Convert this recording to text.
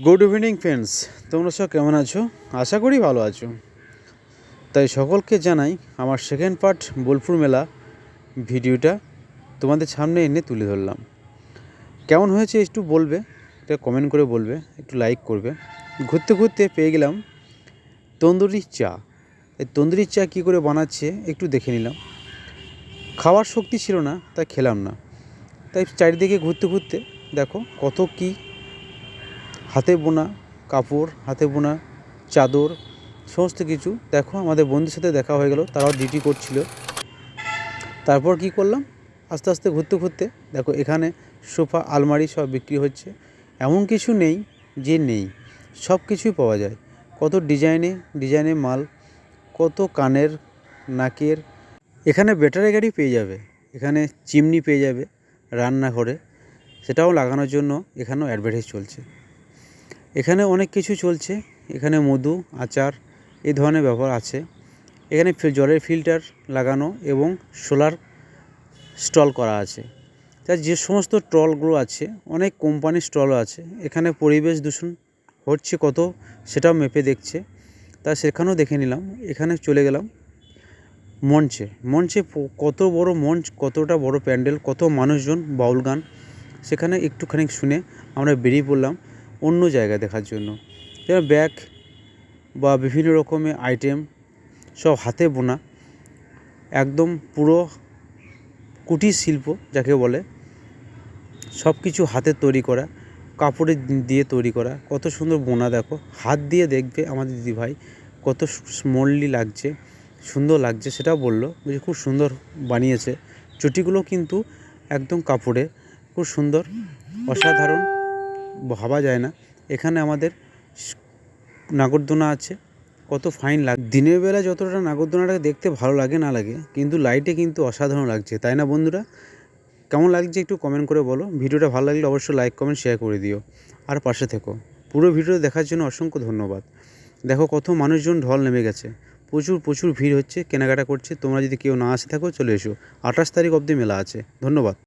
Good evening friends, তোমরা সব কেমন আছো? আশা করি ভালো আছো। তাই সকলকে জানাই আমার সেকেন্ড পার্ট বোলপুর মেলা ভিডিওটা তোমাদের সামনে এনে তুলে ধরলাম। কেমন হয়েছে একটু বলবে, এটা কমেন্ট করে বলবে, একটু লাইক করবে। ঘুরতে ঘুরতে পেয়ে গেলাম তন্দুরি চা। এই তন্দুরি চা কী করে বানাচ্ছে একটু দেখে নিলাম। খাওয়ার শক্তি ছিল না, তাই খেলাম না। তাই চারিদিকে ঘুরতে ঘুরতে দেখো কত কী হাতে বোনা কাপড়, হাতে বোনা চাদর, সমস্ত কিছু দেখো। আমাদের বন্ধুর সাথে দেখা হয়ে গেল, তারাও ডিউটি করছিল। তারপর কি করলাম, আস্তে আস্তে ঘুরতে ঘুরতে দেখো এখানে সোফা আলমারি সব বিক্রি হচ্ছে। এমন কিছু নেই যে নেই, সব কিছুই পাওয়া যায়। কত ডিজাইনে মাল, কত কানের, নাকের। এখানে ব্যাটারি গাড়ি পেয়ে যাবে, এখানে চিমনি পেয়ে যাবে রান্নাঘরে, সেটাও লাগানোর জন্য এখানেও অ্যাডভার্টাইজ চলছে। এখানে অনেক কিছু চলছে, এখানে মধু, আচার এই ধরনের ব্যাপার আছে। এখানে জলের ফিল্টার লাগানো এবং সোলার স্টল করা আছে। তাই যে সমস্ত স্টলগুলো আছে, অনেক কোম্পানির স্টলও আছে। এখানে পরিবেশ দূষণ হচ্ছে কত, সেটাও মেপে দেখছে। তা সেখানেও দেখে নিলাম। এখানে চলে গেলাম মঞ্চে কত বড় মঞ্চ, কতটা বড় প্যান্ডেল, কত মানুষজন, বাউল গান। সেখানে একটুখানি শুনে আমরা বেরিয়ে পড়লাম অন্য জায়গা দেখার জন্য। যেমন ব্যাগ বা বিভিন্ন রকমের আইটেম, সব হাতে বোনা, একদম পুরো কুটির শিল্প যাকে বলে, সব কিছু হাতের তৈরি করা, কাপড়ে দিয়ে তৈরি করা। কত সুন্দর বোনা দেখো, হাত দিয়ে দেখবে আমাদের দিদিভাই কত স্মললি লাগছে, সুন্দর লাগছে, সেটাও বললো যে খুব সুন্দর বানিয়েছে। চটিগুলো কিন্তু একদম কাপড়ে, খুব সুন্দর, অসাধারণ, ভাবা যায় না। এখানে আমাদের নাগরদোনা আছে, কত ফাইন লাগে। দিনের বেলা যতটা নাগরদোনাটাকে দেখতে ভালো লাগে না লাগে, কিন্তু লাইটে কিন্তু অসাধারণ লাগছে, তাই না বন্ধুরা? কেমন লাগছে একটু কমেন্ট করে বলো। ভিডিওটা ভালো লাগলে অবশ্যই লাইক কমেন্ট শেয়ার করে দিও, আর পাশে থেকো। পুরো ভিডিও দেখার জন্য অসংখ্য ধন্যবাদ। দেখো কত মানুষজন ঢল নেমে গেছে, প্রচুর ভিড় হচ্ছে, কেনাকাটা করছে। তোমরা যদি কেউ না আসে থাকো চলে এসো, 28 তারিখ অবধি মেলা আছে। ধন্যবাদ।